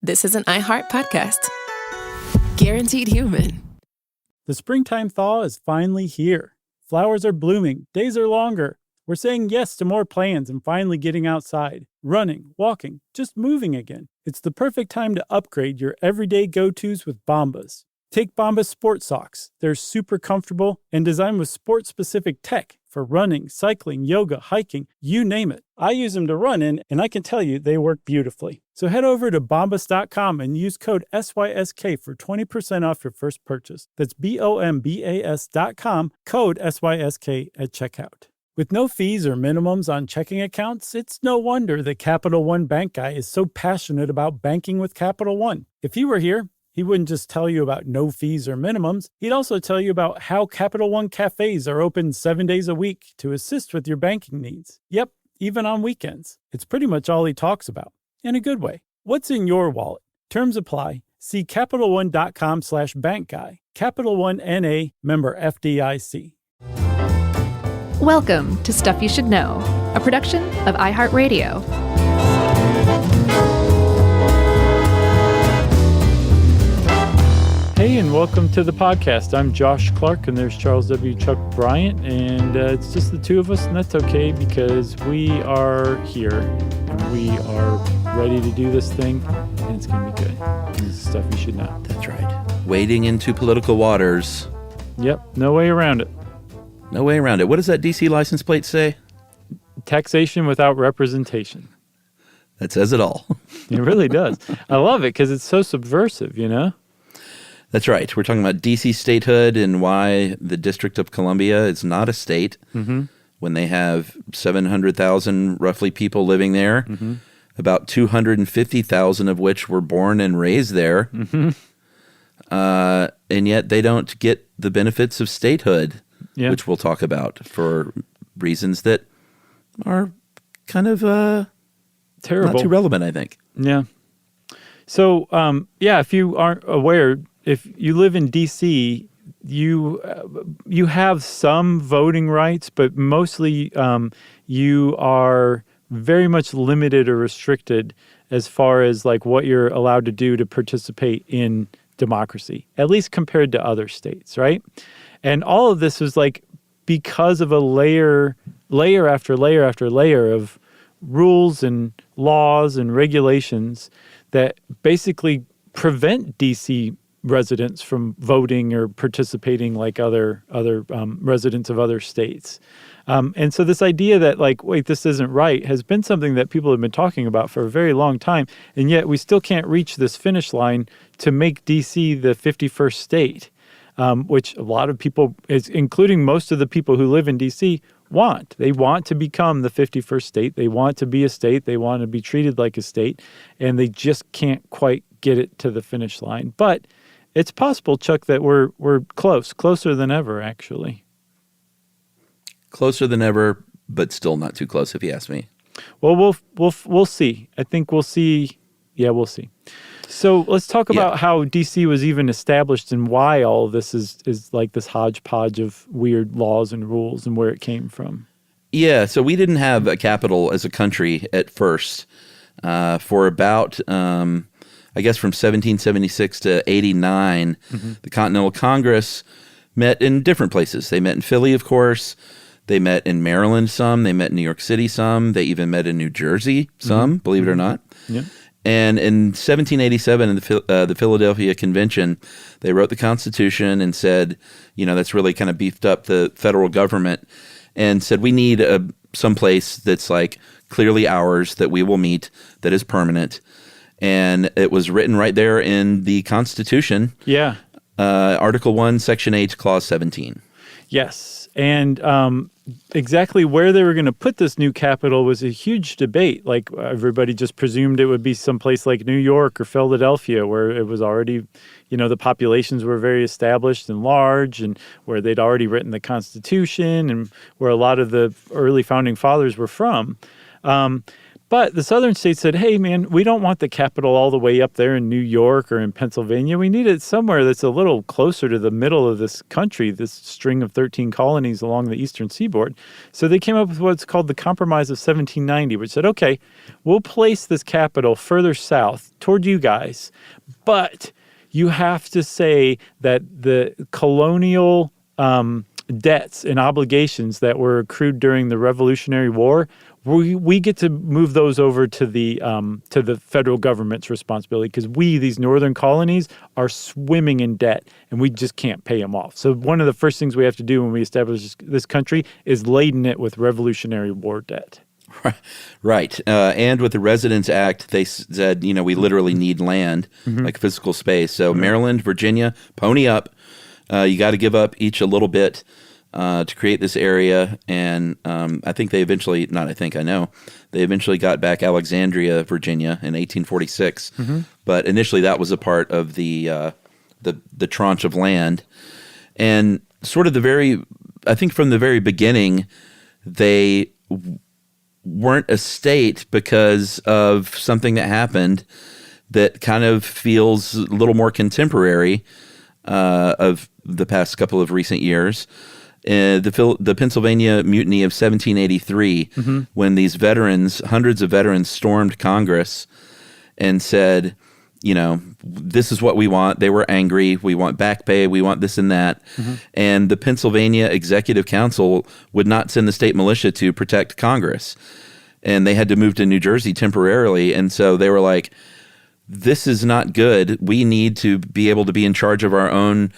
This is an iHeart podcast. Guaranteed human. The springtime thaw is finally here. Flowers are blooming, days are longer. We're saying yes to more plans and finally getting outside, running, walking, just moving again. It's the perfect time to upgrade your everyday go-tos with Bombas. Take Bombas sport socks. They're super comfortable and designed with sport-specific tech for running, cycling, yoga, hiking, you name it. I use them to run in, and I can tell you they work beautifully. So head over to bombas.com and use code SYSK for 20% off your first purchase. That's BOMBAS.com, code SYSK at checkout. With no fees or minimums on checking accounts, it's no wonder that Capital One Bank Guy is so passionate about banking with Capital One. If he were here, he wouldn't just tell you about no fees or minimums. He'd also tell you about how Capital One cafes are open 7 days a week to assist with your banking needs. Yep, even on weekends. It's pretty much all he talks about, in a good way. What's in your wallet? Terms apply. See CapitalOne.com/bankguy. Capital One N.A., member FDIC. Welcome to Stuff You Should Know, a production of iHeartRadio. Hey, and welcome to the podcast. I'm Josh Clark, and there's Charles W. Chuck Bryant, and it's just the two of us, and that's okay because we are here, and we are ready to do this thing, and it's going to be good. And this is stuff you should know. That's right. Wading into political waters. Yep, no way around it. No way around it. What does that DC license plate say? Taxation without representation. That says it all. It really does. I love it because it's so subversive, you know? That's right. We're talking about DC statehood and why the District of Columbia is not a state when they have 700,000 roughly people living there, about 250,000 of which were born and raised there, and yet they don't get the benefits of statehood, which we'll talk about for reasons that are kind of terrible, not too relevant, I think. Yeah. So, if you aren't aware, if you live in D.C., you have some voting rights, but mostly you are very much limited or restricted as far as like what you're allowed to do to participate in democracy, at least compared to other states, right? And all of this is like because of a layer after layer after layer of rules and laws and regulations that basically prevent D.C. residents from voting or participating like other residents of other states. And so this idea that like, wait, this isn't right has been something that people have been talking about for a very long time. And yet we still can't reach this finish line to make D.C. the 51st state, which a lot of people, including most of the people who live in D.C., want. They want to become the 51st state. They want to be a state. They want to be treated like a state. And they just can't quite get it to the finish line. But it's possible, Chuck, that we're closer than ever, actually. Closer than ever, but still not too close, if you ask me. Well, we'll see. I think we'll see. Yeah, we'll see. So let's talk about how D.C. was even established and why all of this is like this hodgepodge of weird laws and rules and where it came from. Yeah, so we didn't have a capital as a country at first for about, I guess, from 1776 to 89. The Continental Congress met in different places. They met in Philly, of course. They met in Maryland some. They met in New York City some. They even met in New Jersey some, believe it or not. Yeah. And in 1787, in the Philadelphia Convention, they wrote the Constitution and said, you know, that's really kind of beefed up the federal government and said we need some place that's like clearly ours that we will meet, that is permanent. And it was written right there in the Constitution. Yeah. Article 1, Section 8, Clause 17. Yes. And exactly where they were going to put this new capital was a huge debate. Like everybody just presumed it would be someplace like New York or Philadelphia, where it was already, you know, the populations were very established and large, and where they'd already written the Constitution, and where a lot of the early founding fathers were from. But the southern states said, hey, man, we don't want the capital all the way up there in New York or in Pennsylvania. We need it somewhere that's a little closer to the middle of this country, this string of 13 colonies along the eastern seaboard. So they came up with what's called the Compromise of 1790, which said, okay, we'll place this capital further south toward you guys, but you have to say that the colonial debts and obligations that were accrued during the Revolutionary War, we get to move those over to the federal government's responsibility because we, these northern colonies, are swimming in debt and we just can't pay them off. So one of the first things we have to do when we establish this country is laden it with Revolutionary War debt. Right. And with the Residence Act, they said, we literally need land, like physical space. So Maryland, Virginia, pony up. You got to give up each a little bit to create this area. And I think they eventually, I know, they eventually got back Alexandria, Virginia in 1846. But initially that was a part of the tranche of land. And sort of I think from the very beginning, they weren't a state because of something that happened that kind of feels a little more contemporary of the past couple of recent years. The Pennsylvania Mutiny of 1783, when these veterans, hundreds of veterans, stormed Congress and said, this is what we want. They were angry. We want back pay. We want this and that. And the Pennsylvania Executive Council would not send the state militia to protect Congress. And they had to move to New Jersey temporarily. And so they were like, this is not good. We need to be able to be in charge of our own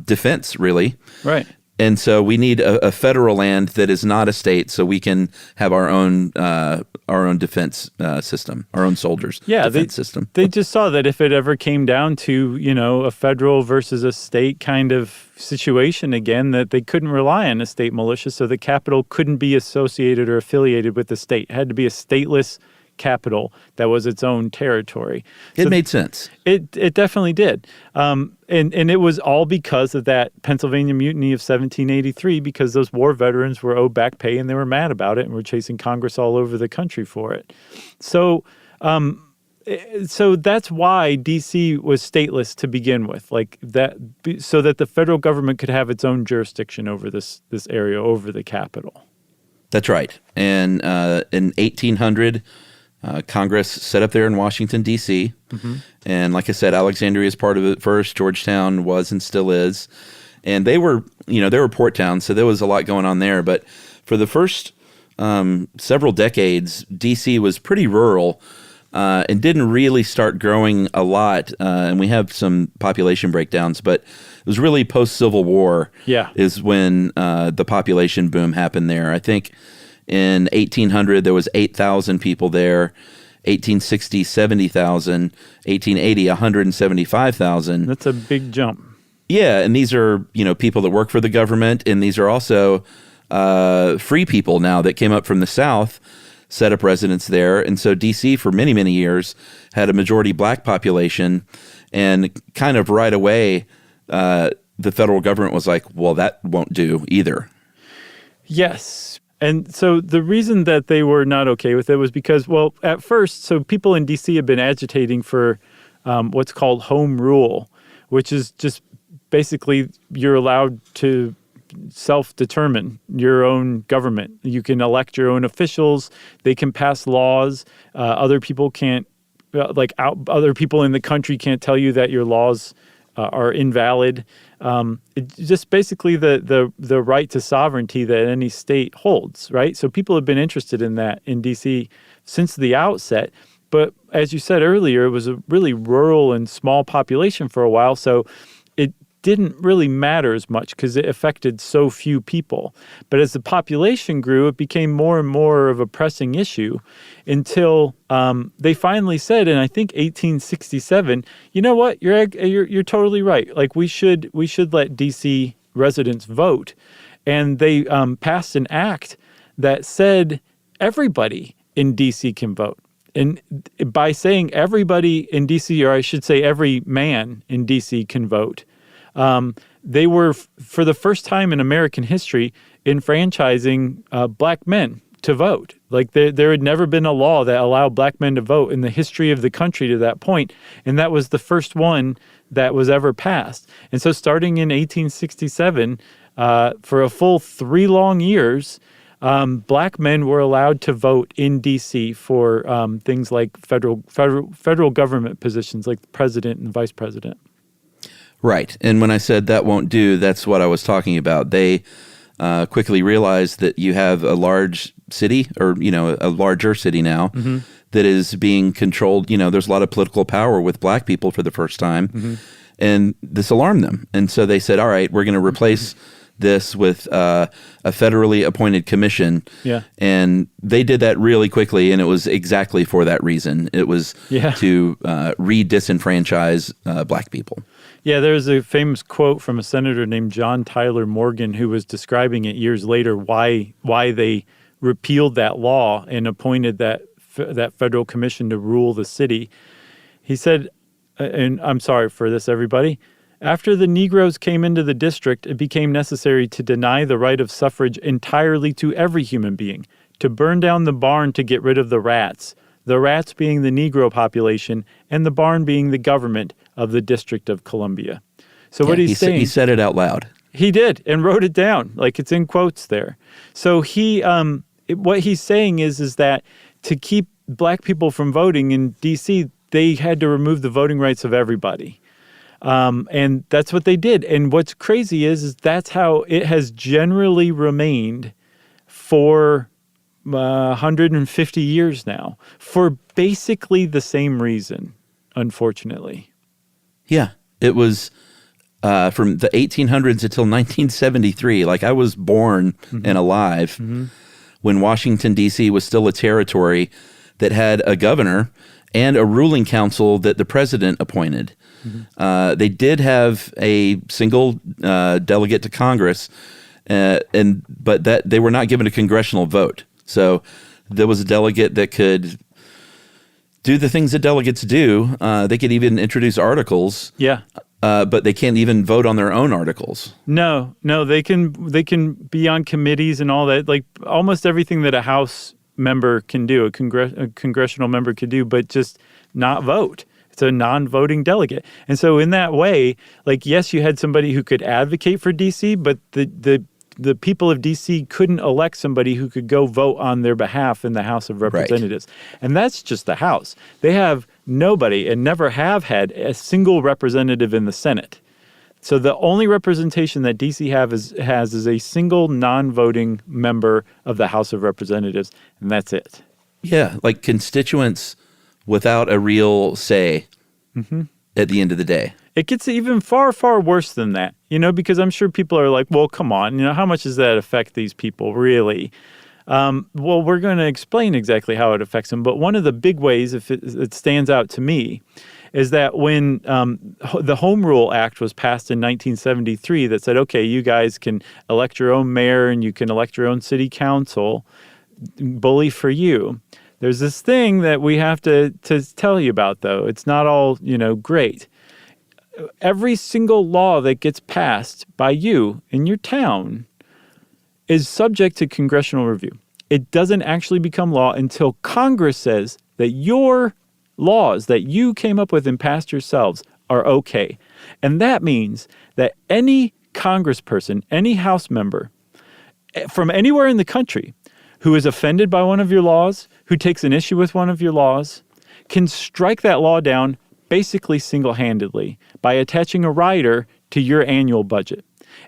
defense, really. Right. And so we need a federal land that is not a state, so we can have our own defense system, our own soldiers' defense system. They just saw that if it ever came down to a federal versus a state kind of situation again, that they couldn't rely on a state militia, so the capital couldn't be associated or affiliated with the state. It had to be a stateless capital that was its own territory. It made sense. It definitely did. And it was all because of that Pennsylvania Mutiny of 1783, because those war veterans were owed back pay and they were mad about it and were chasing Congress all over the country for it. So that's why D.C. was stateless to begin with, like that, so that the federal government could have its own jurisdiction over this area, over the capital. That's right. And in 1800, Congress set up there in Washington, D.C. And like I said, Alexandria is part of it first. Georgetown was and still is. And they were port towns, so there was a lot going on there. But for the first several decades, D.C. was pretty rural and didn't really start growing a lot. And we have some population breakdowns, but it was really post-Civil War is when the population boom happened there. I think in 1800, there was 8,000 people there. 1860, 70,000. 1880, 175,000. That's a big jump. Yeah, and these are people that work for the government, and these are also free people now that came up from the South, set up residence there. And so D.C. for many, many years had a majority black population, and kind of right away, the federal government was like, well, that won't do either. Yes. And so the reason that they were not okay with it was because, well, at first, so people in D.C. have been agitating for what's called home rule, which is just basically you're allowed to self-determine your own government. You can elect your own officials. They can pass laws. Other people can't, other people in the country can't tell you that your laws are invalid. It's just basically the right to sovereignty that any state holds, right? So people have been interested in that in D.C. since the outset. But as you said earlier, it was a really rural and small population for a while, so it didn't really matter as much because it affected so few people. But as the population grew, it became more and more of a pressing issue until they finally said, in I think 1867, you know what, you're totally right. Like we should let D.C. residents vote, and they passed an act that said everybody in D.C. can vote. And by saying everybody in D.C., or I should say every man in D.C. can vote, they were, for the first time in American history, enfranchising black men to vote. Like there had never been a law that allowed black men to vote in the history of the country to that point, and that was the first one that was ever passed. And so starting in 1867, for a full 3 long years, black men were allowed to vote in D.C. for things like federal government positions like the president and vice president. Right. And when I said that won't do, that's what I was talking about. They quickly realized that you have a large city, or, a larger city now, that is being controlled. There's a lot of political power with black people for the first time. And this alarmed them. And so they said, all right, we're going to replace this with a federally appointed commission. Yeah. And they did that really quickly, and it was exactly for that reason. It was to re-disenfranchise black people. Yeah, there's a famous quote from a senator named John Tyler Morgan who was describing it years later why they repealed that law and appointed that federal commission to rule the city. He said, and I'm sorry for this, everybody, after the Negroes came into the district, it became necessary to deny the right of suffrage entirely to every human being, to burn down the barn to get rid of the rats being the Negro population, and the barn being the government of the District of Columbia. So what he's saying... He said it out loud. He did, and wrote it down, like it's in quotes there. So what he's saying is that to keep black people from voting in D.C., they had to remove the voting rights of everybody. And that's what they did. And what's crazy is that's how it has generally remained for 150 years now, for basically the same reason, unfortunately. Yeah, it was from the 1800s until 1973. Like, I was born and alive when Washington, D.C. was still a territory that had a governor and a ruling council that the president appointed. They did have a single delegate to Congress, but that they were not given a congressional vote. So there was a delegate that could do the things that delegates do. They could even introduce articles. Yeah. But they can't even vote on their own articles. No, they can be on committees and all that, like almost everything that a House member can do, a congressional member could do, but just not vote. It's a non-voting delegate. And so in that way, like, yes, you had somebody who could advocate for D.C., but the people of D.C. couldn't elect somebody who could go vote on their behalf in the House of Representatives. Right. And that's just the House. They have nobody and never have had a single representative in the Senate. So the only representation that D.C. has is a single non-voting member of the House of Representatives, and that's it. Yeah, like constituents without a real say at the end of the day. It gets even far, far worse than that, because I'm sure people are like, well, come on, how much does that affect these people, really? Well, we're going to explain exactly how it affects them. But one of the big ways, if it stands out to me, is that when the Home Rule Act was passed in 1973 that said, okay, you guys can elect your own mayor and you can elect your own city council, bully for you. There's this thing that we have to tell you about, though. It's not all, great. Every single law that gets passed by you in your town is subject to congressional review. It doesn't actually become law until Congress says that your laws that you came up with and passed yourselves are okay. And that means that any congressperson, any House member from anywhere in the country who is offended by one of your laws, who takes an issue with one of your laws, can strike that law down basically single-handedly by attaching a rider to your annual budget.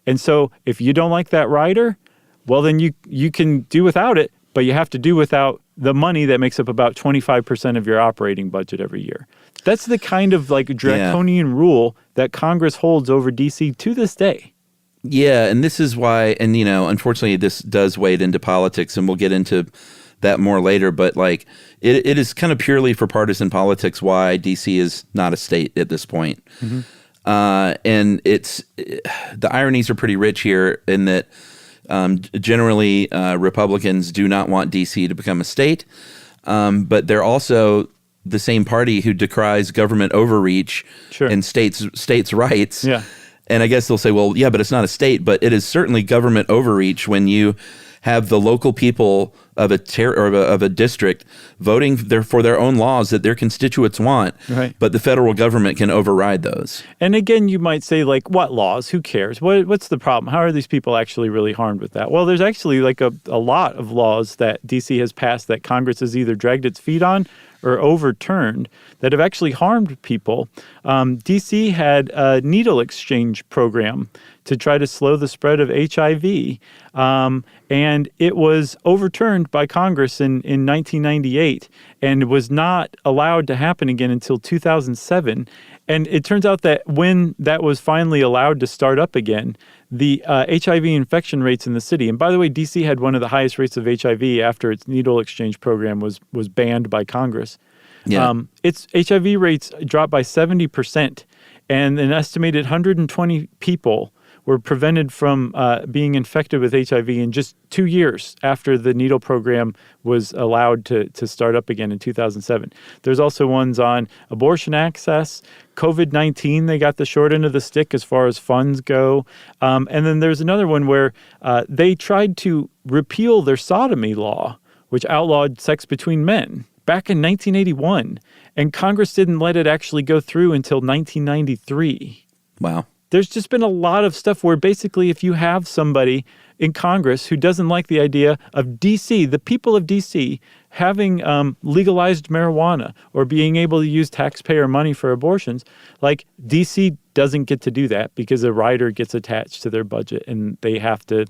And so if you don't like that rider, well, then you can do without it, but you have to do without the money that makes up about 25% of your operating budget every year. That's the kind of like draconian rule that Congress holds over D.C. to this day. Yeah, and this is why, and unfortunately this does wade into politics, and we'll get into that more later, but like it is kind of purely for partisan politics why D.C. is not a state at this point. And the ironies are pretty rich here in that generally Republicans do not want D.C. to become a state, but they're also the same party who decries government overreach and states' rights. Yeah. And I guess they'll say, well, yeah, but it's not a state, but it is certainly government overreach when you have the local people of of a district voting for their own laws that their constituents want, Right. but the federal government can override those. And again, you might say, like, what laws? Who cares? What's the problem? How are these people actually really harmed with that? Well, there's actually like a lot of laws that D.C. has passed that Congress has either dragged its feet on or overturned that have actually harmed people. D.C. had a needle exchange program to try to slow the spread of HIV, and it was overturned by Congress in 1998 and was not allowed to happen again until 2007. And it turns out that when that was finally allowed to start up again, the HIV infection rates in the city, and by the way, D.C. had one of the highest rates of HIV after its needle exchange program was banned by Congress. Yeah. Its HIV rates dropped by 70%, and an estimated 120 people were prevented from being infected with HIV in just 2 years after the needle program was allowed to start up again in 2007. There's also ones on abortion access, COVID-19. They got the short end of the stick as far as funds go. And then there's another one where they tried to repeal their sodomy law, which outlawed sex between men back in 1981. And Congress didn't let it actually go through until 1993. Wow. There's just been a lot of stuff where basically if you have somebody in Congress who doesn't like the idea of D.C., the people of D.C., having legalized marijuana or being able to use taxpayer money for abortions, like D.C. doesn't get to do that because a rider gets attached to their budget and they have to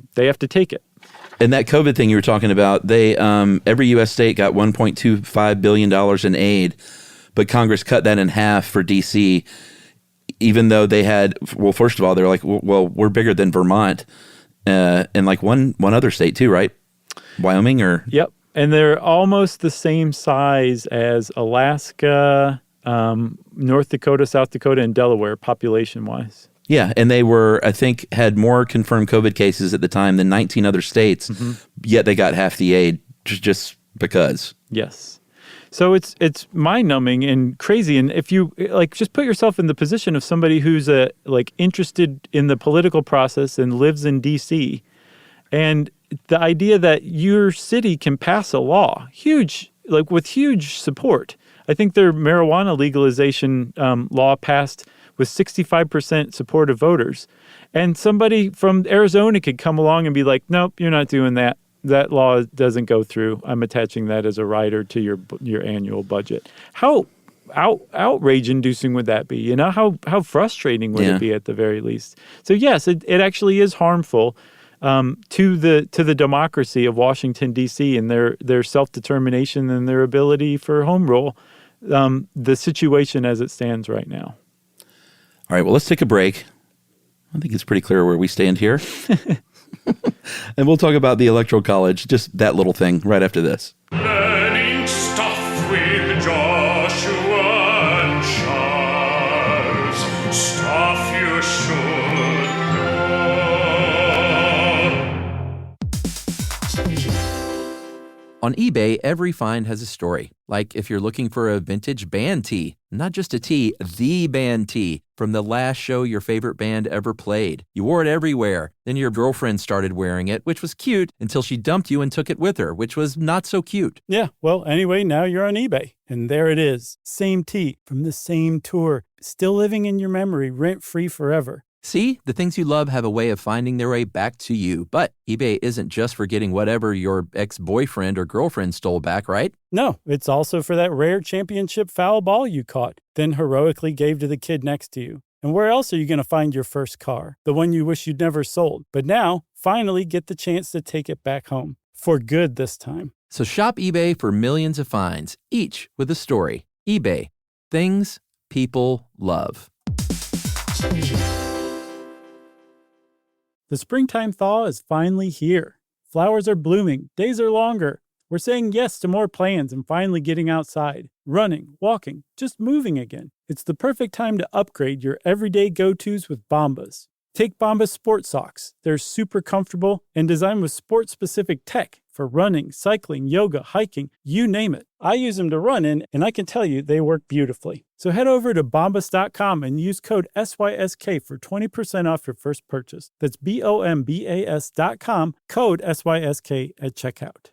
take it. And that COVID thing you were talking about, they every U.S. state got $1.25 billion in aid, but Congress cut that in half for D.C., even though they had, well, first of all, they're like, well, we're bigger than Vermont and like one other state too, right? Wyoming or? Yep. And they're almost the same size as Alaska, North Dakota, South Dakota, and Delaware population-wise. Yeah, and they were, I think, had more confirmed COVID cases at the time than 19 other states, yet they got half the aid just because. Yes. So it's mind-numbing and crazy. And if you like, just put yourself in the position of somebody who's interested in the political process and lives in D.C., and the idea that your city can pass a law, with huge support. I think their marijuana legalization law passed with 65% support of voters. And somebody from Arizona could come along and be like, nope, you're not doing that. That law doesn't go through. I'm attaching that as a rider to your annual budget. How outrage-inducing would that be? You know, how frustrating would it be at the very least? So yes, it actually is harmful to the democracy of Washington D.C. and their self-determination and their ability for home rule. The situation as it stands right now. All right, well, let's take a break. I think it's pretty clear where we stand here. And we'll talk about the Electoral College, just that little thing, right after this. Learning stuff with Joshua and Charles. Stuff you should know. On eBay, every find has a story. Like if you're looking for a vintage band tee, not just a tee, the band tee from the last show your favorite band ever played. You wore it everywhere. Then your girlfriend started wearing it, which was cute, until she dumped you and took it with her, which was not so cute. Yeah, well, anyway, now you're on eBay. And there it is. Same tee from the same tour. Still living in your memory, rent-free forever. See, the things you love have a way of finding their way back to you. But eBay isn't just for getting whatever your ex-boyfriend or girlfriend stole back, right? No, it's also for that rare championship foul ball you caught, then heroically gave to the kid next to you. And where else are you going to find your first car? The one you wish you'd never sold. But now, finally get the chance to take it back home. For good this time. So shop eBay for millions of finds, each with a story. eBay. Things people love. The springtime thaw is finally here. Flowers are blooming, days are longer. We're saying yes to more plans and finally getting outside, running, walking, just moving again. It's the perfect time to upgrade your everyday go-tos with Bombas. Take Bombas sport socks. They're super comfortable and designed with sport-specific tech for running, cycling, yoga, hiking, you name it. I use them to run in, and I can tell you they work beautifully. So head over to bombas.com and use code SYSK for 20% off your first purchase. That's BOMBAS.com, code SYSK at checkout.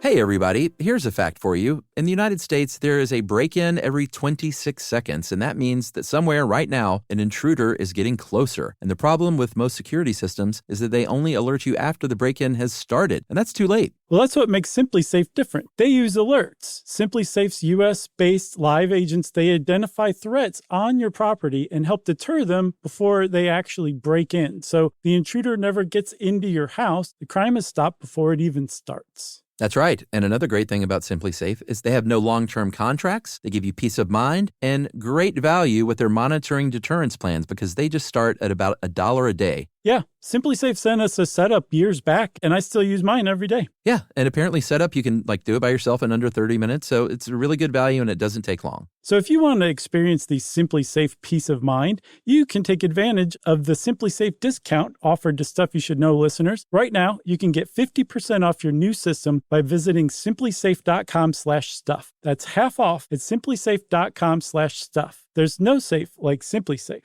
Hey, everybody, here's a fact for you. In the United States, there is a break-in every 26 seconds, and that means that somewhere right now, an intruder is getting closer. And the problem with most security systems is that they only alert you after the break-in has started, and that's too late. Well, that's what makes SimpliSafe different. They use alerts. SimpliSafe's US-based live agents, they identify threats on your property and help deter them before they actually break in. So the intruder never gets into your house. The crime is stopped before it even starts. That's right. And another great thing about SimpliSafe is they have no long-term contracts. They give you peace of mind and great value with their monitoring deterrence plans because they just start at about $1 a day. Yeah, SimpliSafe sent us a setup years back, and I still use mine every day. Yeah, and apparently setup, you can do it by yourself in under 30 minutes, so it's a really good value and it doesn't take long. So if you want to experience the SimpliSafe peace of mind, you can take advantage of the SimpliSafe discount offered to Stuff You Should Know listeners. Right now, you can get 50% off your new system by visiting simplisafe.com/stuff. That's half off at simplisafe.com/stuff. There's no safe like SimpliSafe.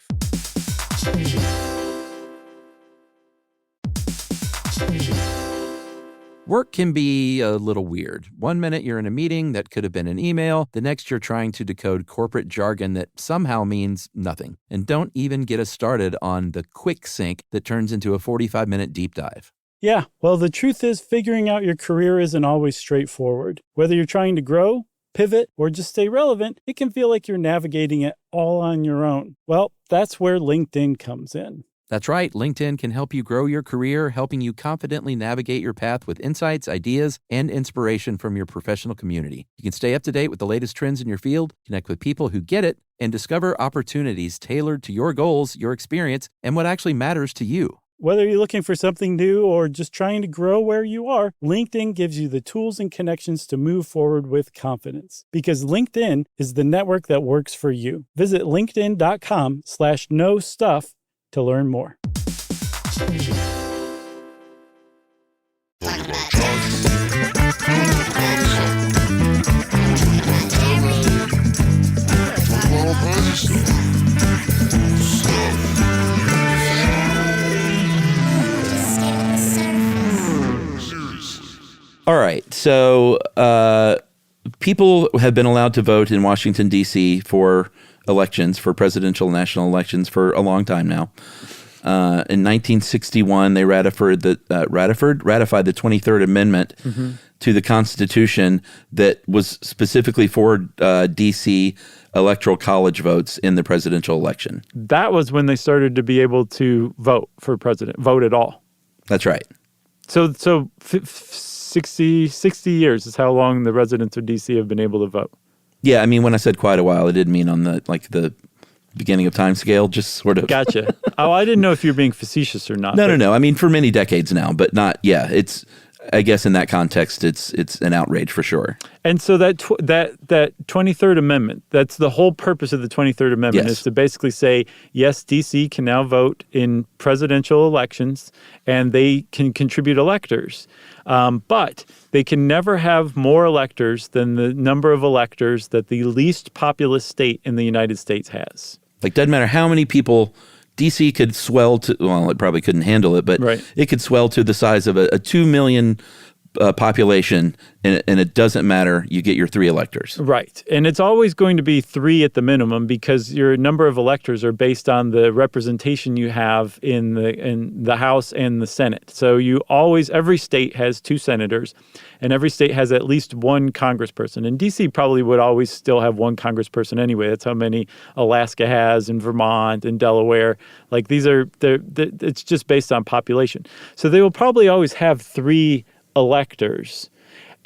Work can be a little weird. One minute you're in a meeting that could have been an email. The next you're trying to decode corporate jargon that somehow means nothing. And don't even get us started on the quick sync that turns into a 45-minute deep dive. Yeah, well, the truth is figuring out your career isn't always straightforward. Whether you're trying to grow, pivot, or just stay relevant, it can feel like you're navigating it all on your own. Well, that's where LinkedIn comes in. That's right. LinkedIn can help you grow your career, helping you confidently navigate your path with insights, ideas, and inspiration from your professional community. You can stay up to date with the latest trends in your field, connect with people who get it, and discover opportunities tailored to your goals, your experience, and what actually matters to you. Whether you're looking for something new or just trying to grow where you are, LinkedIn gives you the tools and connections to move forward with confidence. Because LinkedIn is the network that works for you. Visit linkedin.com/knowstuff to learn more. All right. So people have been allowed to vote in Washington, D.C. for elections, for presidential national elections for a long time now. In 1961, they ratified the 23rd Amendment to the Constitution that was specifically for D.C. electoral college votes in the presidential election. That was when they started to be able to vote for president, vote at all. That's right. So 60 years is how long the residents of D.C. have been able to vote. Yeah, I mean, when I said quite a while, I didn't mean on the beginning of time scale, just sort of. Gotcha. Oh, I didn't know if you were being facetious or not. No. I mean, for many decades now, but not. Yeah, it's. I guess in that context, it's an outrage for sure. And so that 23rd Amendment, that's the whole purpose of the 23rd Amendment, Yes. is to basically say, yes, D.C. can now vote in presidential elections and they can contribute electors. But they can never have more electors than the number of electors that the least populous state in the United States has. Like, doesn't matter how many people D.C. could swell to, well, it probably couldn't handle it, but Right. It could swell to the size of a 2 million population, and it doesn't matter. You get your 3 electors. Right. And it's always going to be 3 at the minimum because your number of electors are based on the representation you have in the House and the Senate. So every state has 2 senators and every state has at least 1 congressperson. And DC probably would always still have 1 congressperson anyway. That's how many Alaska has and Vermont and Delaware. Like it's just based on population. So they will probably always have 3 electors.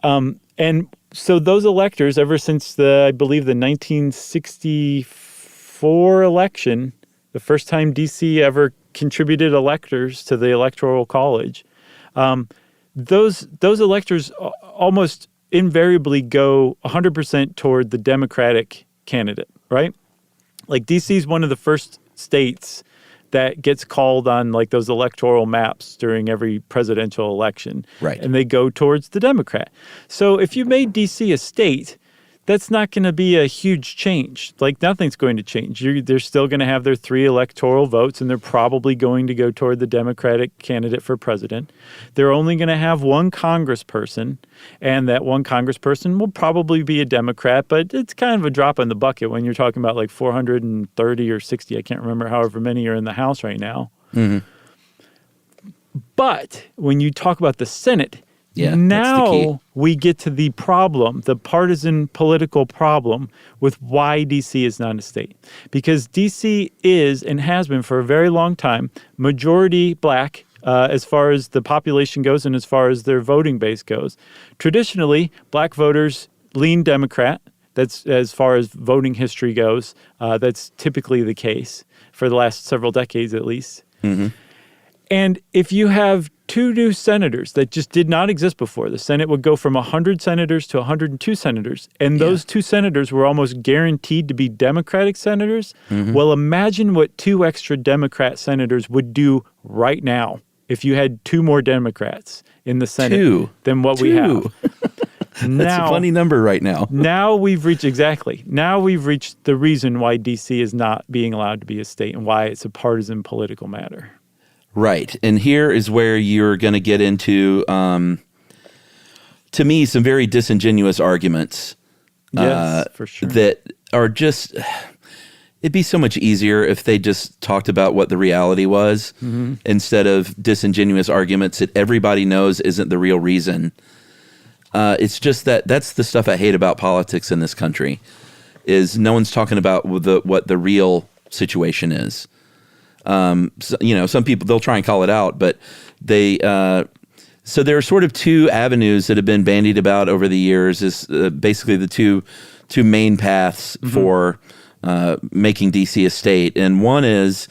And so those electors, ever since I believe the 1964 election, the first time DC ever contributed electors to the Electoral College, those electors almost invariably go 100% toward the Democratic candidate, right? Like DC is one of the first states that gets called on like those electoral maps during every presidential election. Right. And they go towards the Democrat. So if you made D.C. a state, that's not going to be a huge change. Like nothing's going to change. They're still going to have their 3 electoral votes, and they're probably going to go toward the Democratic candidate for president. They're only going to have one congressperson, and that one congressperson will probably be a Democrat, but it's kind of a drop in the bucket when you're talking about like 430 or 60. I can't remember however many are in the House right now. Mm-hmm. But when you talk about the Senate, Yeah, that's the key. now we get to the problem, the partisan political problem with why D.C. is not a state. Because D.C. is and has been for a very long time majority black as far as the population goes and as far as their voting base goes. Traditionally, black voters lean Democrat. That's as far as voting history goes. That's typically the case for the last several decades at least. Mm-hmm. And if you have 2 new senators that just did not exist before, the Senate would go from 100 senators to 102 senators, and those 2 senators were almost guaranteed to be Democratic senators. Mm-hmm. Well, imagine what 2 extra Democrat senators would do right now if you had 2 more Democrats in the Senate 2. than what we have. That's a funny number right now. Now we've reached the reason why D.C. is not being allowed to be a state and why it's a partisan political matter. Right. And here is where you're going to get into, to me, some very disingenuous arguments. Yes, for sure. That are just, it'd be so much easier if they just talked about what the reality was instead of disingenuous arguments that everybody knows isn't the real reason. It's just that's the stuff I hate about politics in this country, is no one's talking about what the real situation is. So, some people, they'll try and call it out, but they, so there are sort of 2 avenues that have been bandied about over the years, is basically the two main paths for making DC a state. And one is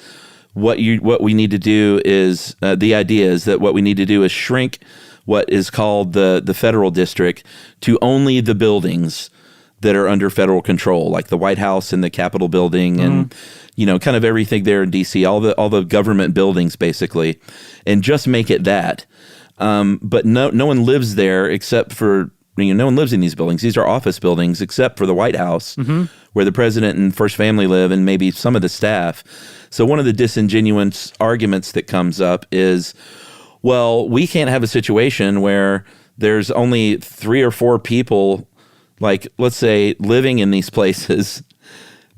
what we need to do is, the idea is that what we need to do is shrink what is called the federal district to only the buildings that are under federal control, like the White House and the Capitol building and, kind of everything there in DC, all the government buildings basically, and just make it that. But no one lives there except for, no one lives in these buildings. These are office buildings except for the White House, where the president and first family live and maybe some of the staff. So one of the disingenuous arguments that comes up is, well, we can't have a situation where there's only 3 or 4 people, like, let's say, living in these places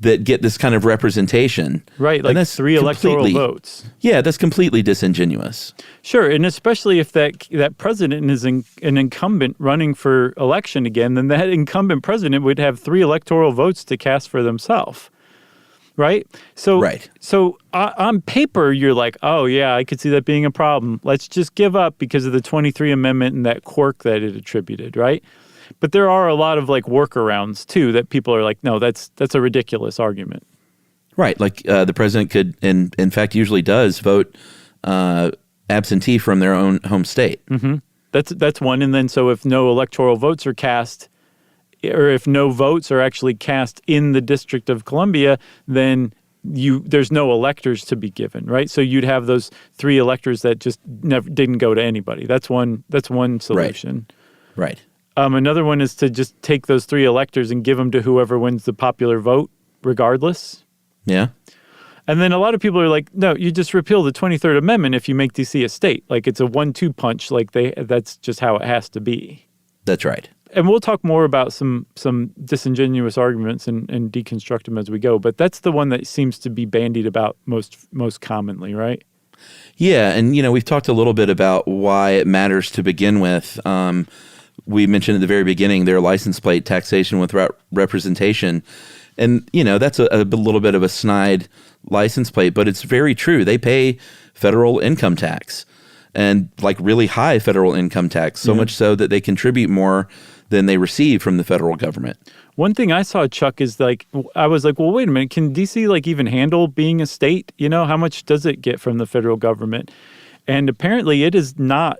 that get this kind of representation. Right, like that's 3 electoral votes. Yeah, that's completely disingenuous. Sure, and especially if that president is an incumbent running for election again, then that incumbent president would have 3 electoral votes to cast for themselves. Right? So on paper, you're like, oh, yeah, I could see that being a problem. Let's just give up because of the 23 Amendment and that quirk that it attributed, right? But there are a lot of like workarounds too that people are like, no, that's a ridiculous argument. Right. Like the president could, and in fact usually does, vote absentee from their own home state. Mm-hmm. That's one. And then so if no electoral votes are cast, or if no votes are actually cast in the District of Columbia, then there's no electors to be given, right? So you'd have those 3 electors that just didn't go to anybody. That's one solution. Right. Another one is to just take those 3 electors and give them to whoever wins the popular vote, regardless. Yeah. And then a lot of people are like, no, you just repeal the 23rd Amendment if you make D.C. a state. Like it's a 1-2 punch. Like that's just how it has to be. That's right. And we'll talk more about some disingenuous arguments and deconstruct them as we go. But that's the one that seems to be bandied about most commonly, right? Yeah, and we've talked a little bit about why it matters to begin with. We mentioned at the very beginning their license plate taxation without representation. And, that's a little bit of a snide license plate, but it's very true. They pay federal income tax and like really high federal income tax, so much so that they contribute more than they receive from the federal government. One thing I saw, Chuck, is like, I was like, well, wait a minute, can D.C. like even handle being a state? How much does it get from the federal government? And apparently it is not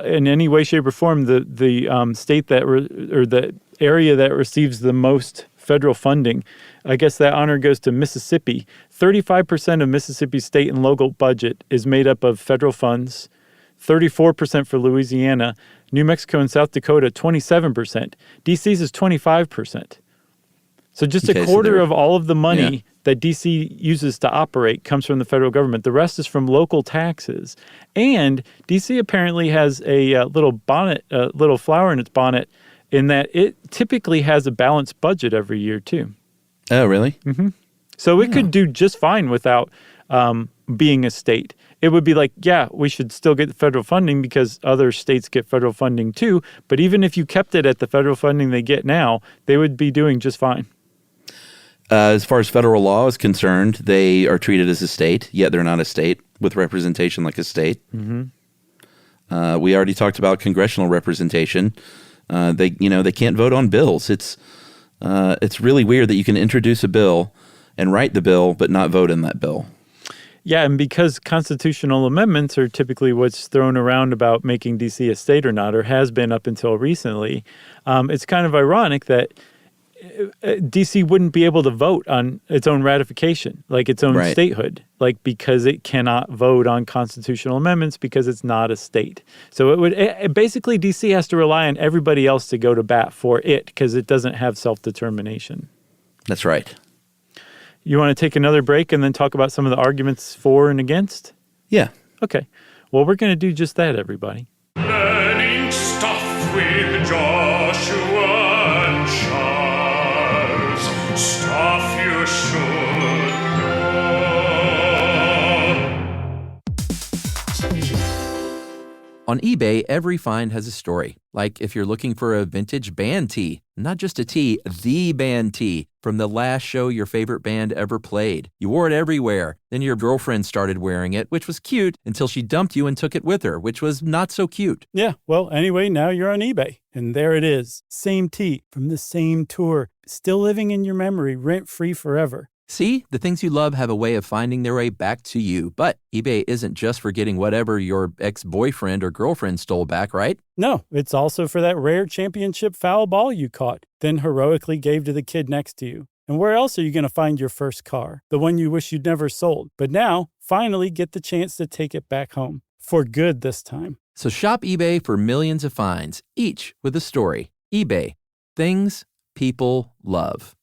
in any way, shape, or form the state that or the area that receives the most federal funding. I guess that honor goes to Mississippi. 35% of Mississippi's state and local budget is made up of federal funds, 34% for Louisiana, New Mexico and South Dakota, 27%. DC's is 25%. So just Okay, a so quarter they're- of all of the money yeah. that DC uses to operate comes from the federal government. The rest is from local taxes. And DC apparently has a little flower in its bonnet in that it typically has a balanced budget every year too. Oh, really? So it could do just fine without being a state. It would be like, yeah, we should still get federal funding because other states get federal funding too. But even if you kept it at the federal funding they get now, they would be doing just fine. As far as federal law is concerned, they are treated as a state, yet they're not a state with representation like a state. We already talked about congressional representation. They can't vote on bills. It's really weird that you can introduce a bill and write the bill, but not vote in that bill. Yeah, and because constitutional amendments are typically what's thrown around about making D.C. a state or not, or has been up until recently, it's kind of ironic that D.C. wouldn't be able to vote on its own ratification, like its own Right. statehood, like because it cannot vote on constitutional amendments because it's not a state. So basically D.C. has to rely on everybody else to go to bat for it because it doesn't have self-determination. That's right. You want to take another break and then talk about some of the arguments for and against? Yeah. Okay. Well, we're going to do just that, everybody. Learning stuff with Joshua and Charles. Stuff you should know. On eBay, every find has a story. Like if you're looking for a vintage band tee, not just a tee, the band tee from the last show your favorite band ever played. You wore it everywhere. Then your girlfriend started wearing it, which was cute, until she dumped you and took it with her, which was not so cute. Yeah, well, anyway, now you're on eBay. And there it is. Same tee from the same tour. Still living in your memory, rent-free forever. See, the things you love have a way of finding their way back to you. But eBay isn't just for getting whatever your ex-boyfriend or girlfriend stole back, right? No, it's also for that rare championship foul ball you caught, then heroically gave to the kid next to you. And where else are you going to find your first car? The one you wish you'd never sold. But now, finally get the chance to take it back home. For good this time. So shop eBay for millions of finds, each with a story. eBay. Things people love.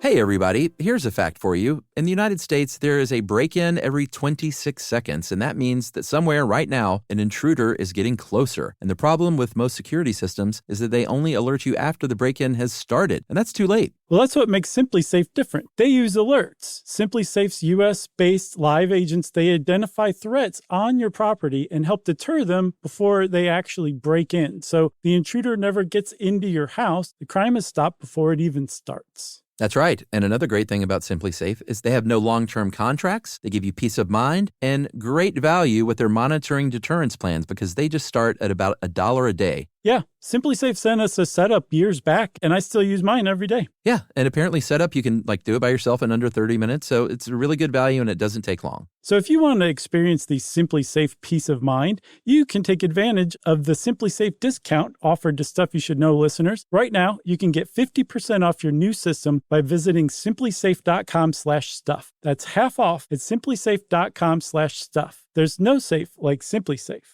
Hey everybody, here's a fact for you. In the United States, there is a break-in every 26 seconds, and that means that somewhere right now, an intruder is getting closer. And the problem with most security systems is that they only alert you after the break-in has started, and that's too late. Well, that's what makes SimpliSafe different. They use alerts. SimpliSafe's US-based live agents, they identify threats on your property and help deter them before they actually break in. So the intruder never gets into your house. The crime is stopped before it even starts. That's right. And another great thing about SimpliSafe is they have no long-term contracts. They give you peace of mind and great value with their monitoring deterrence plans because they just start at about $1 a day. Yeah, SimpliSafe sent us a setup years back, and I still use mine every day. Yeah, and apparently setup, you can do it by yourself in under 30 minutes. So it's a really good value and it doesn't take long. So if you want to experience the SimpliSafe peace of mind, you can take advantage of the SimpliSafe discount offered to Stuff You Should Know listeners. Right now, you can get 50% off your new system by visiting simplisafe.com/stuff. That's half off at simplisafe.com/stuff. There's no safe like SimpliSafe.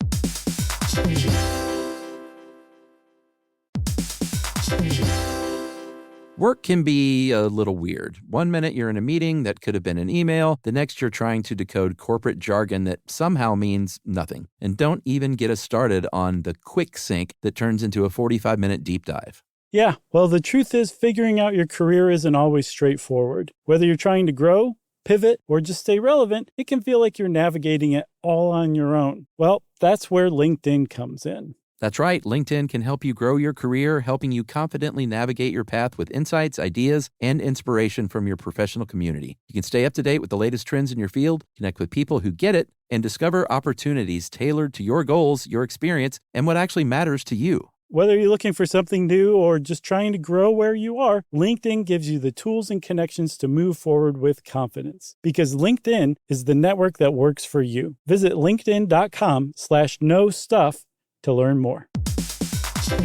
Work can be a little weird. One minute you're in a meeting that could have been an email. The next you're trying to decode corporate jargon that somehow means nothing. And don't even get us started on the quick sync that turns into a 45-minute deep dive. Yeah, well, the truth is figuring out your career isn't always straightforward. Whether you're trying to grow, pivot, or just stay relevant, it can feel like you're navigating it all on your own. Well, that's where LinkedIn comes in. That's right. LinkedIn can help you grow your career, helping you confidently navigate your path with insights, ideas, and inspiration from your professional community. You can stay up to date with the latest trends in your field, connect with people who get it, and discover opportunities tailored to your goals, your experience, and what actually matters to you. Whether you're looking for something new or just trying to grow where you are, LinkedIn gives you the tools and connections to move forward with confidence. Because LinkedIn is the network that works for you. Visit linkedin.com/knowstuff to learn more. Hey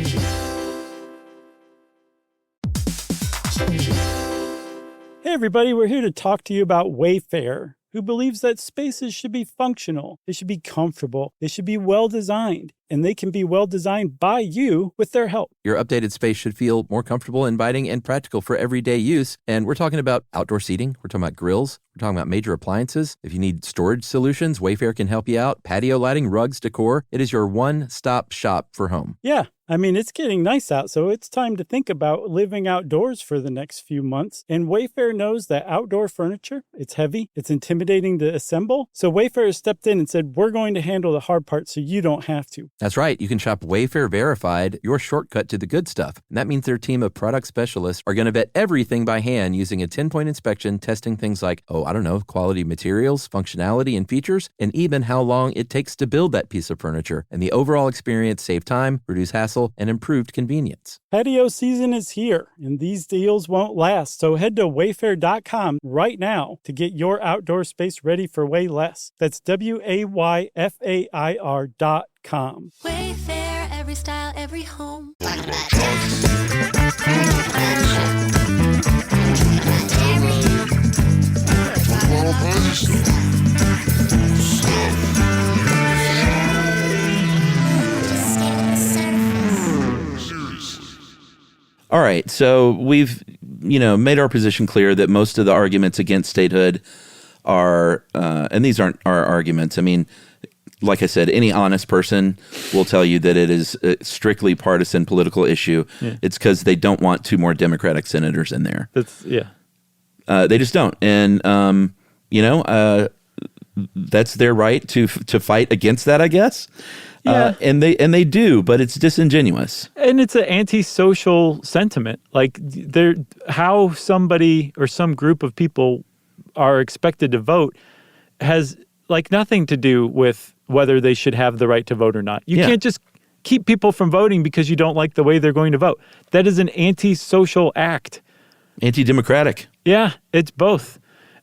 everybody, we're here to talk to you about Wayfair, who believes that spaces should be functional, they should be comfortable, they should be well designed, and they can be well designed by you with their help. Your updated space should feel more comfortable, inviting, and practical for everyday use. And we're talking about outdoor seating. We're talking about grills. We're talking about major appliances. If you need storage solutions, Wayfair can help you out. Patio lighting, rugs, decor. It is your one-stop shop for home. Yeah, I mean, it's getting nice out, so it's time to think about living outdoors for the next few months. And Wayfair knows that outdoor furniture, it's heavy, it's intimidating to assemble. So Wayfair has stepped in and said, we're going to handle the hard part so you don't have to. That's right. You can shop Wayfair Verified, your shortcut to the good stuff. And that means their team of product specialists are going to vet everything by hand using a 10-point inspection, testing things like, quality materials, functionality and features, and even how long it takes to build that piece of furniture. And the overall experience save time, reduce hassle, and improved convenience. Patio season is here, and these deals won't last. So head to wayfair.com right now to get your outdoor space ready for way less. That's WAYFAIR.com. Wayfair, every style, every home. All right, so we've made our position clear that most of the arguments against statehood are, and these aren't our arguments. I mean, like I said, any honest person will tell you that it is a strictly partisan political issue. Yeah. It's because they don't want two more Democratic senators in there. They just don't, and that's their right to fight against that, I guess. Yeah. And they do, but it's disingenuous. And it's an antisocial sentiment. Like how somebody or some group of people are expected to vote has like nothing to do with whether they should have the right to vote or not. You can't just keep people from voting because you don't like the way they're going to vote. That is an antisocial act. Anti-democratic. Yeah, it's both.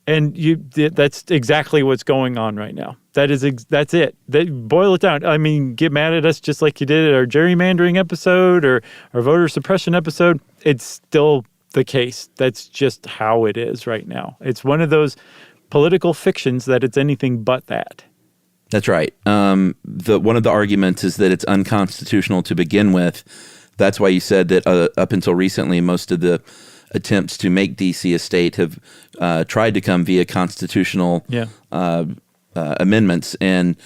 And that's exactly what's going on right now. That's it. Boil it down. I mean, get mad at us just like you did at our gerrymandering episode or our voter suppression episode. It's still the case. That's just how it is right now. It's one of those political fictions that it's anything but that. That's right. One of the arguments is that it's unconstitutional to begin with. That's why you said that up until recently, most of the attempts to make D.C. a state have tried to come via constitutional amendments. And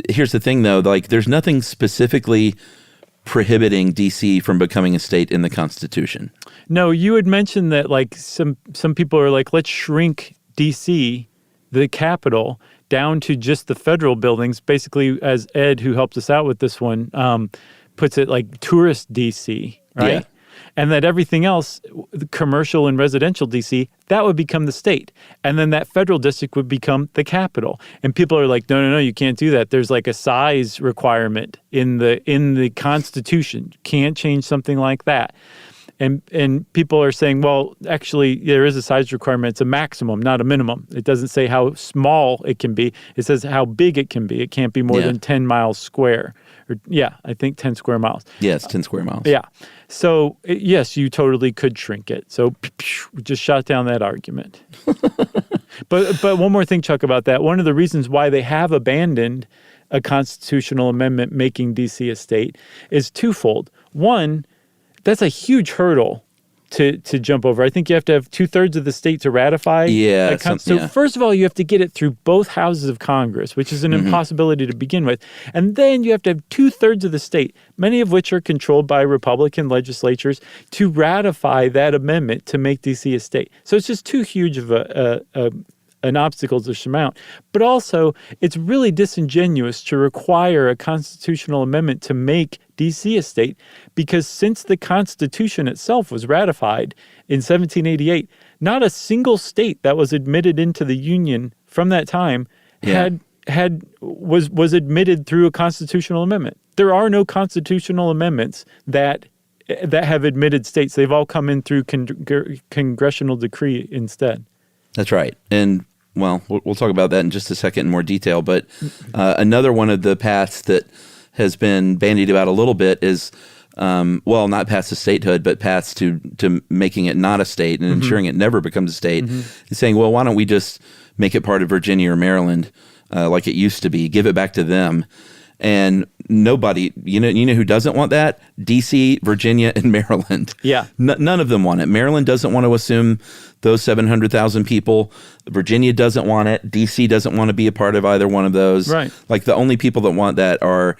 here's the thing, though, like there's nothing specifically prohibiting D.C. from becoming a state in the Constitution. No, you had mentioned that like some people are like, let's shrink D.C., the capital, down to just the federal buildings, basically, as Ed, who helped us out with this one, puts it, like tourist D.C., right? Yeah. And that everything else, commercial and residential D.C., that would become the state. And then that federal district would become the capital. And people are like, no, you can't do that. There's like a size requirement in the Constitution. You can't change something like that. And people are saying, well, actually, there is a size requirement. It's a maximum, not a minimum. It doesn't say how small it can be. It says how big it can be. It can't be more than 10 miles square. I think 10 square miles. Yes, 10 square miles. Yeah. So, yes, you totally could shrink it. So, just shot down that argument. But one more thing, Chuck, about that. One of the reasons why they have abandoned a constitutional amendment making D.C. a state is twofold. One, that's a huge hurdle to jump over. I think you have to have 2/3 of the state to ratify. Yeah. So first of all, you have to get it through both houses of Congress, which is an impossibility to begin with. And then you have to have 2/3 of the state, many of which are controlled by Republican legislatures, to ratify that amendment to make D.C. a state. So it's just too huge of an obstacle to surmount. But also, it's really disingenuous to require a constitutional amendment to make D.C. a state, because since the Constitution itself was ratified in 1788, not a single state that was admitted into the Union from that time was admitted through a constitutional amendment. There are no constitutional amendments that have admitted states. They've all come in through congressional decree instead. That's right. And well, we'll talk about that in just a second in more detail. But another one of the paths that has been bandied about a little bit is well, not past the statehood, but past to making it not a state and ensuring it never becomes a state, is saying, well, why don't we just make it part of Virginia or Maryland like it used to be, give it back to them. And nobody, you know who doesn't want that? D.C., Virginia, and Maryland. Yeah. None of them want it. Maryland doesn't want to assume those 700,000 people. Virginia doesn't want it. D.C. doesn't want to be a part of either one of those. Right. Like the only people that want that are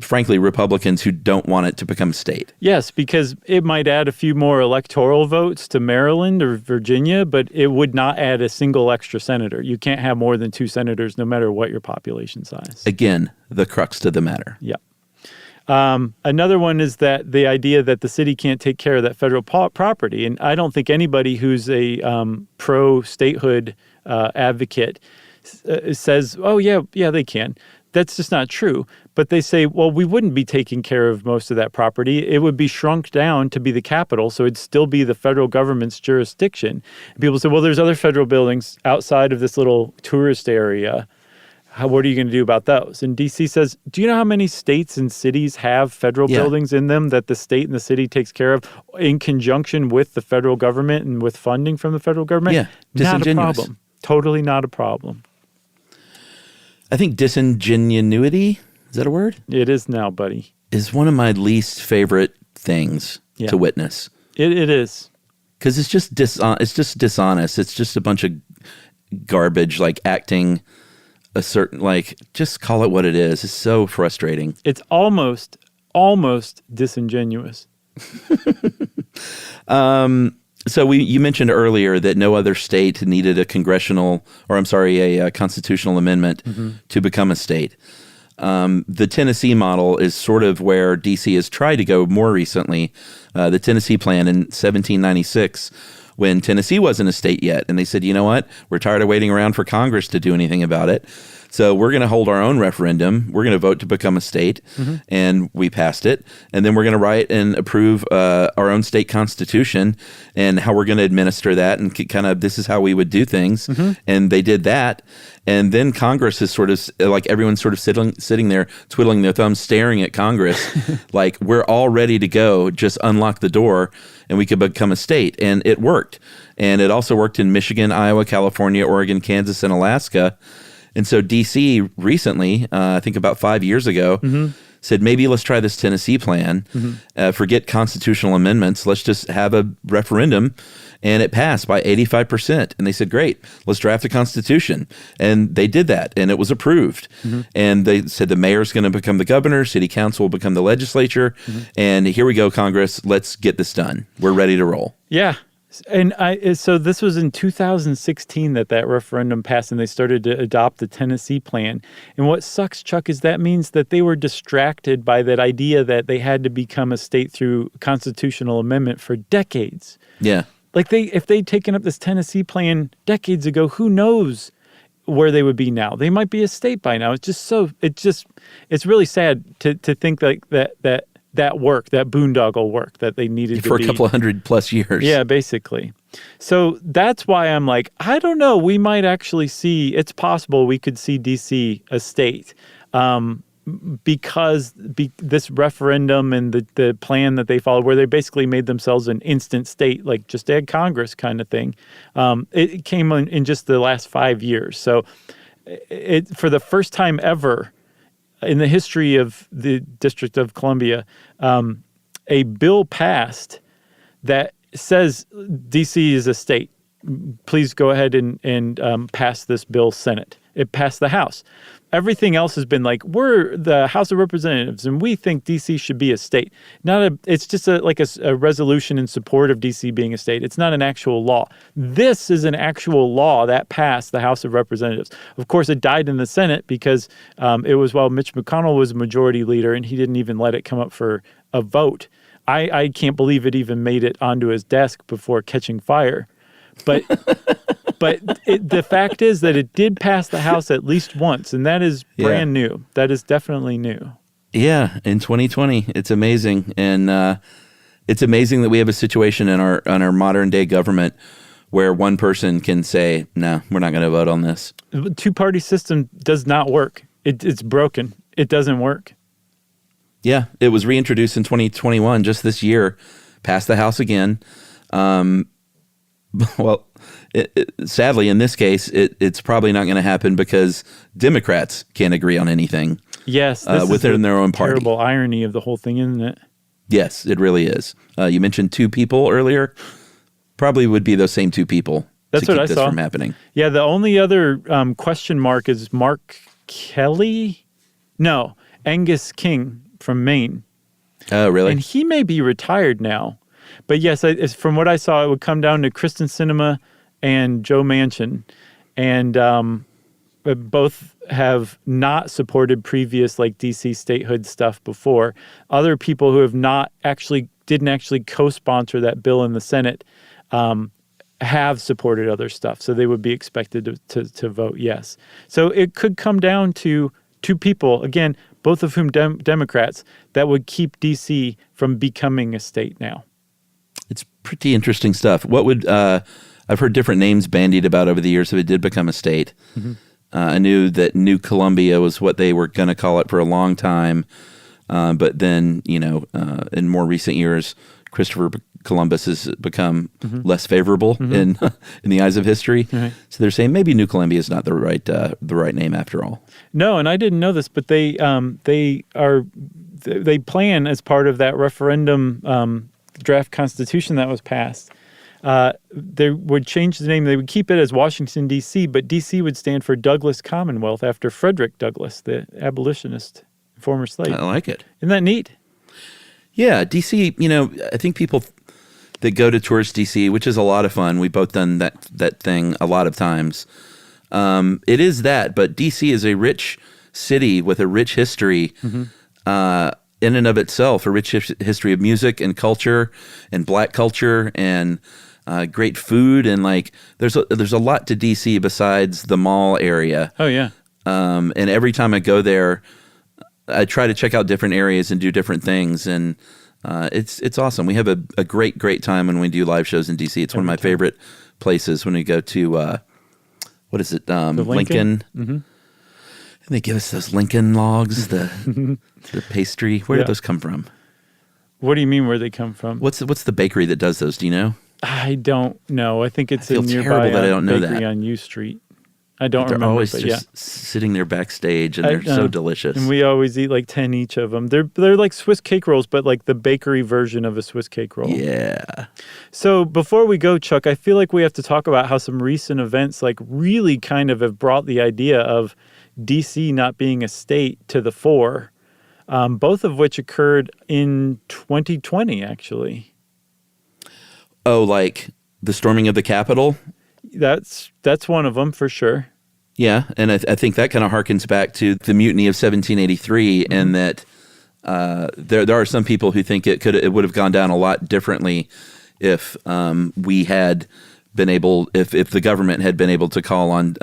frankly Republicans who don't want it to become a state. Yes, because it might add a few more electoral votes to Maryland or Virginia, but it would not add a single extra senator. You can't have more than 2 senators no matter what your population size. Again, the crux to the matter. Yeah. Another one is that the idea that the city can't take care of that federal property. And I don't think anybody who's a pro-statehood advocate says, oh, yeah, they can. That's just not true. But they say, well, we wouldn't be taking care of most of that property. It would be shrunk down to be the capital, so it'd still be the federal government's jurisdiction. And people say, well, there's other federal buildings outside of this little tourist area. What are you going to do about those? And D.C. says, do you know how many states and cities have federal buildings in them that the state and the city takes care of in conjunction with the federal government and with funding from the federal government? Yeah, not a disingenuous. problem. Totally not a problem. I think disingenuity, is that a word? It is now, buddy. Is one of my least favorite things to witness. It is. Because it's just dishonest. It's just a bunch of garbage, like acting a certain, like, just call it what it is. It's so frustrating. It's almost disingenuous. So you mentioned earlier that no other state needed a constitutional amendment to become a state. The Tennessee model is sort of where D.C. has tried to go more recently. The Tennessee plan in 1796, when Tennessee wasn't a state yet. And they said, you know what? We're tired of waiting around for Congress to do anything about it. So we're going to hold our own referendum. We're going to vote to become a state. And we passed it. And then we're going to write and approve our own state constitution and how we're going to administer that. And kind of, this is how we would do things. And they did that. And then Congress is sort of like everyone's sort of sitting there, twiddling their thumbs, staring at Congress like we're all ready to go. Just unlock the door and we could become a state. And it worked. And it also worked in Michigan, Iowa, California, Oregon, Kansas, and Alaska. And so D.C. recently, I think about 5 years ago, said, maybe let's try this Tennessee plan. Forget constitutional amendments. Let's just have a referendum. And it passed by 85%. And they said, great, let's draft a constitution. And they did that. And it was approved. And they said the mayor's going to become the governor. City council will become the legislature. And here we go, Congress. Let's get this done. We're ready to roll. Yeah. And so this was in 2016 that referendum passed and they started to adopt the Tennessee plan. And what sucks, Chuck, is that means that they were distracted by that idea that they had to become a state through constitutional amendment for decades. Yeah. Like if they'd taken up this Tennessee plan decades ago, who knows where they would be now? They might be a state by now. It's really sad to think like that work, that boondoggle work that they needed for a couple of 100+ years. Yeah, basically. So that's why I'm like, I don't know. We might actually see, it's possible we could see D.C. a state because this referendum and the plan that they followed, where they basically made themselves an instant state, like just add Congress kind of thing. It came in just the last 5 years. So for the first time ever, in the history of the District of Columbia, a bill passed that says D.C. is a state. Please go ahead and pass this bill, Senate. It passed the House. Everything else has been like, we're the House of Representatives, and we think D.C. should be a state. It's just a resolution in support of D.C. being a state. It's not an actual law. This is an actual law that passed the House of Representatives. Of course, it died in the Senate because it was while Mitch McConnell was majority leader, and he didn't even let it come up for a vote. I can't believe it even made it onto his desk before catching fire. But the fact is that it did pass the House at least once, and that is brand new. That is definitely new. Yeah, in 2020, it's amazing, and it's amazing that we have a situation in our modern day government where one person can say, "No, we're not going to vote on this." The two-party system does not work. It's broken. It doesn't work. Yeah, it was reintroduced in 2021, just this year, passed the House again. Well, sadly, in this case, it's probably not going to happen because Democrats can't agree on anything. Yes, this within is the their own party. terrible irony of the whole thing, isn't it? Yes, it really is. You mentioned 2 people earlier. Probably would be those same 2 people That's to what keep I this saw. from happening. Yeah, the only other question mark is Mark Kelly. No, Angus King from Maine. Oh, really? And he may be retired now. But yes, from what I saw, it would come down to Kristen Sinema and Joe Manchin. And both have not supported previous like DC statehood stuff before. Other people who have didn't actually co-sponsor that bill in the Senate have supported other stuff. So they would be expected to vote yes. So it could come down to 2 people, again, both of whom Democrats, that would keep DC from becoming a state now. It's pretty interesting stuff. What would I've heard different names bandied about over the years if it did become a state. Mm-hmm. I knew that New Columbia was what they were going to call it for a long time, but then in more recent years, Christopher Columbus has become less favorable in the eyes of history. Right. So they're saying maybe New Columbia is not the right name after all. No, and I didn't know this, but they plan as part of that referendum draft constitution that was passed. They would change the name. They would keep it as Washington, D.C., but D.C. would stand for Douglas Commonwealth after Frederick Douglass, the abolitionist, former slave. I like it. Isn't that neat? Yeah, DC, I think people that go to tourist DC, which is a lot of fun. We've both done that thing a lot of times. It is that, but DC is a rich city with a rich history in and of itself, a rich history of music and culture and Black culture and great food. And like there's a lot to DC besides the mall area. Oh, yeah. And every time I go there, I try to check out different areas and do different things, and it's awesome. We have a great time when we do live shows in DC. It's one of my favorite places when we go to what is it? Lincoln. Mm-hmm. And they give us those Lincoln logs, the pastry. Where did those come from? What do you mean? Where they come from? What's the bakery that does those? Do you know? I don't know. I think it's I feel a nearby terrible that I don't know bakery that. on U Street. I don't They're remember, always but just sitting there backstage, and they're so delicious. And we always eat like 10 each of them. They're like Swiss cake rolls, but like the bakery version of a Swiss cake roll. Yeah. So before we go, Chuck, I feel like we have to talk about how some recent events like really kind of have brought the idea of DC not being a state to the fore, both of which occurred in 2020, actually. Oh, like the storming of the Capitol? That's one of them for sure. Yeah, and I think that kind of harkens back to the mutiny of 1783, and that there are some people who think it would have gone down a lot differently if we had been able, if the government had been able to call on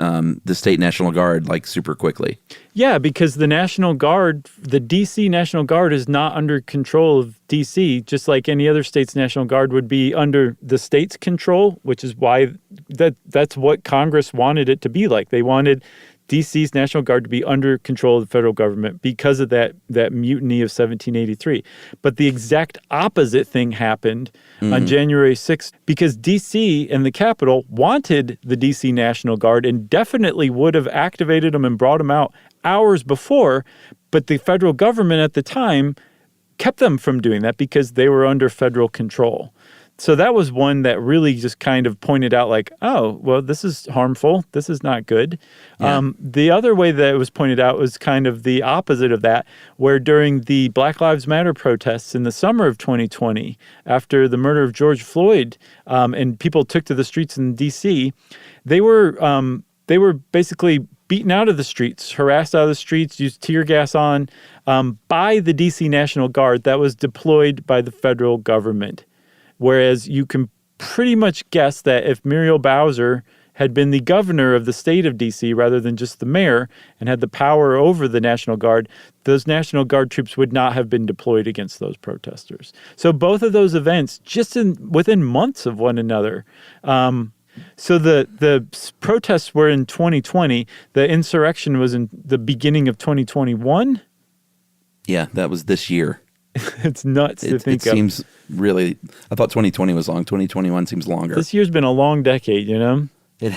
the state National Guard like super quickly. Yeah, because the National Guard, the D.C. National Guard is not under control of D.C., just like any other state's National Guard would be under the state's control, which is why that's what Congress wanted it to be like. They wanted D.C.'s National Guard to be under control of the federal government because of that mutiny of 1783. But the exact opposite thing happened on January 6th because D.C. and the Capitol wanted the D.C. National Guard and definitely would have activated them and brought them out hours before, but the federal government at the time kept them from doing that because they were under federal control. So that was one that really just kind of pointed out like, oh, well, this is harmful. This is not good. Yeah. The other way that it was pointed out was kind of the opposite of that, where during the Black Lives Matter protests in the summer of 2020, after the murder of George Floyd, and people took to the streets in D.C., they were basically beaten out of the streets, harassed out of the streets, used tear gas on by the D.C. National Guard that was deployed by the federal government. Whereas you can pretty much guess that if Muriel Bowser had been the governor of the state of D.C. rather than just the mayor and had the power over the National Guard, those National Guard troops would not have been deployed against those protesters. So both of those events, just within months of one another. So the protests were in 2020. The insurrection was in the beginning of 2021. Yeah, that was this year. It's nuts to It think of. seems really, I thought 2020 was long. 2021 seems longer. This year's been a long decade, you know? It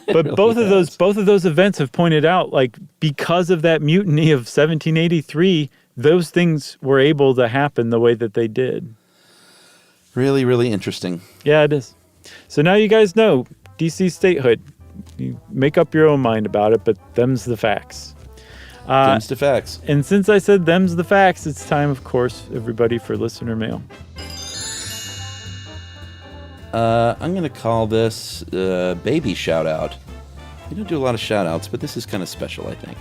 But really both of has. those events have pointed out, like, because of that mutiny of 1783, those things were able to happen the way that they did. Really, really interesting. Yeah, it is. So now you guys know DC statehood. You make up your own mind about it, but them's the facts. Comes to facts. And since I said them's the facts, it's time, of course, everybody, for listener mail. I'm going to call this baby shout out. We don't do a lot of shout outs, but this is kind of special, I think,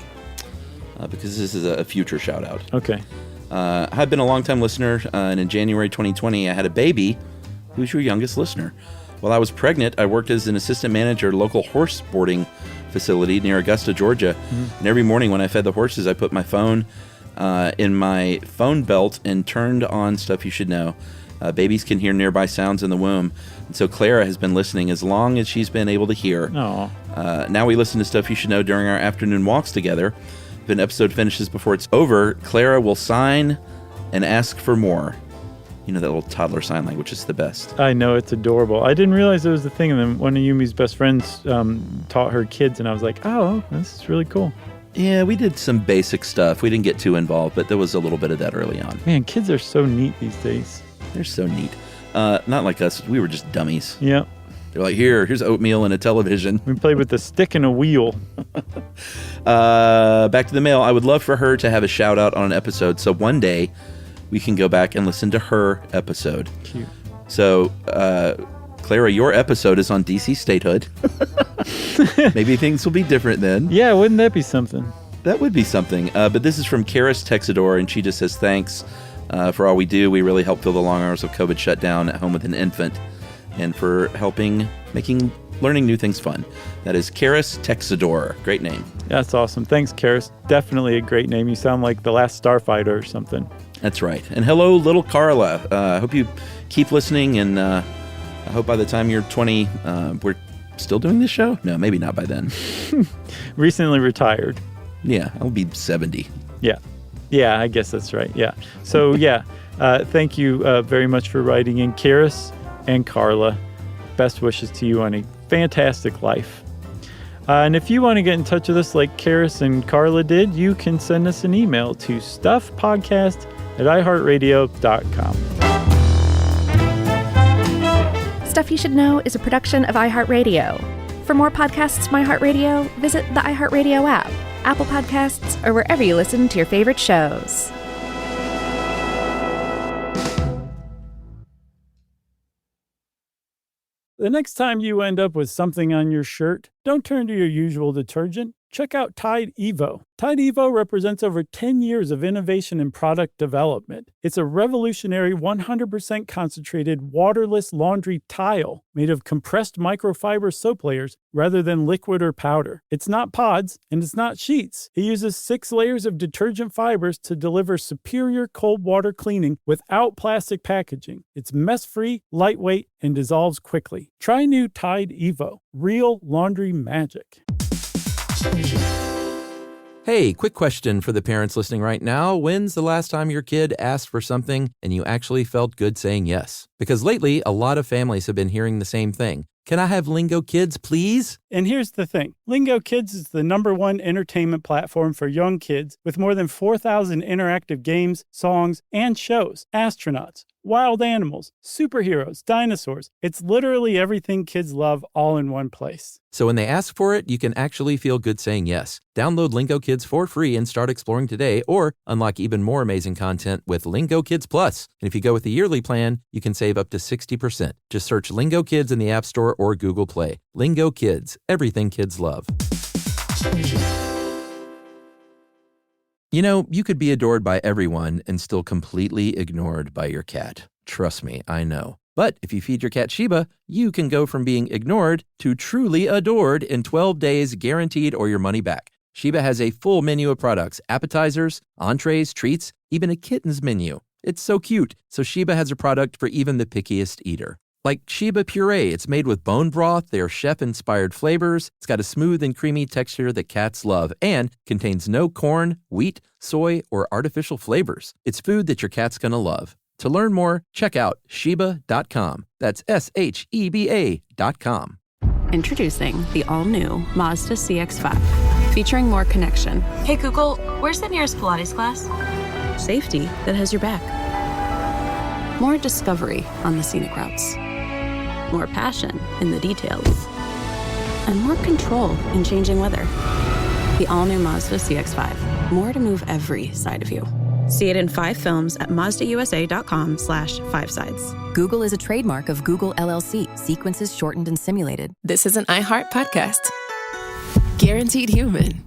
because this is a future shout out. Okay. I've been a longtime listener, and in January 2020, I had a baby who's your youngest listener. While I was pregnant, I worked as an assistant manager at a local horse boarding facility near Augusta, Georgia. And every morning when I fed the horses, I put my phone in my phone belt and turned on Stuff You Should Know. Babies can hear nearby sounds in the womb. And so Clara has been listening as long as she's been able to hear. Oh. Now we listen to Stuff You Should Know during our afternoon walks together. If an episode finishes before it's over, Clara will sign and ask for more. You know, that little toddler sign language is the best. I know, it's adorable. I didn't realize it was a thing. And then one of Yumi's best friends taught her kids, and I was like, oh, this is really cool. Yeah, we did some basic stuff. We didn't get too involved, but there was a little bit of that early on. Man, kids are so neat these days. They're so neat. Not like us. We were just dummies. Yeah. They're like, here's oatmeal and a television. We played with a stick and a wheel. Back to the mail. I would love for her to have a shout out on an episode, so one day we can go back and listen to her episode. Cute. So, Clara, your episode is on DC statehood. Maybe things will be different then. Yeah, wouldn't that be something? That would be something. But this is from Karis Texador, and she just says, thanks for all we do. We really help fill the long hours of COVID shutdown at home with an infant, and for helping learning new things fun. That is Karis Texador. Great name. That's awesome. Thanks, Karis. Definitely a great name. You sound like the last Starfighter or something. That's right. And hello, little Carla. I hope you keep listening, and I hope by the time you're 20, we're still doing this show? No, maybe not by then. Recently retired. Yeah, I'll be 70. Yeah. Yeah, I guess that's right. Yeah. So, yeah, thank you very much for writing in, Karis and Carla. Best wishes to you on a fantastic life. And if you want to get in touch with us like Karis and Carla did, you can send us an email to stuffpodcast@iheartradio.com. Stuff You Should Know is a production of iHeartRadio. For more podcasts from iHeartRadio, visit the iHeartRadio app, Apple Podcasts, or wherever you listen to your favorite shows. The next time you end up with something on your shirt, don't turn to your usual detergent. Check out Tide Evo. Tide Evo represents over 10 years of innovation in product development. It's a revolutionary 100% concentrated waterless laundry tile made of compressed microfiber soap layers rather than liquid or powder. It's not pods and it's not sheets. It uses 6 layers of detergent fibers to deliver superior cold water cleaning without plastic packaging. It's mess-free, lightweight, and dissolves quickly. Try new Tide Evo. Real laundry magic. Hey, quick question for the parents listening right now. When's the last time your kid asked for something and you actually felt good saying yes? Because lately, a lot of families have been hearing the same thing. Can I have Lingo Kids, please? And here's the thing. Lingo Kids is the #1 entertainment platform for young kids with more than 4,000 interactive games, songs, and shows. Astronauts, wild animals, superheroes, dinosaurs. It's literally everything kids love all in one place. So when they ask for it, you can actually feel good saying yes. Download Lingo Kids for free and start exploring today, or unlock even more amazing content with Lingo Kids Plus. And if you go with the yearly plan, you can save up to 60%. Just search Lingo Kids in the App Store or Google Play. Lingo Kids, everything kids love. You know, you could be adored by everyone and still completely ignored by your cat. Trust me, I know. But if you feed your cat Sheba, you can go from being ignored to truly adored in 12 days guaranteed or your money back. Sheba has a full menu of products, appetizers, entrees, treats, even a kitten's menu. It's so cute, so Sheba has a product for even the pickiest eater. Like Sheba Puree, it's made with bone broth, their chef-inspired flavors. It's got a smooth and creamy texture that cats love and contains no corn, wheat, soy, or artificial flavors. It's food that your cat's gonna love. To learn more, check out Sheba.com. That's SHEBA.com. Introducing the all-new Mazda CX-5, featuring more connection. Hey Google, where's the nearest Pilates class? Safety that has your back. More discovery on the scenic routes. More passion in the details. And more control in changing weather. The all-new Mazda CX-5. More to move every side of you. See it in 5 films at MazdaUSA.com/5sides. Google is a trademark of Google LLC. Sequences shortened and simulated. This is an iHeart podcast. Guaranteed Human.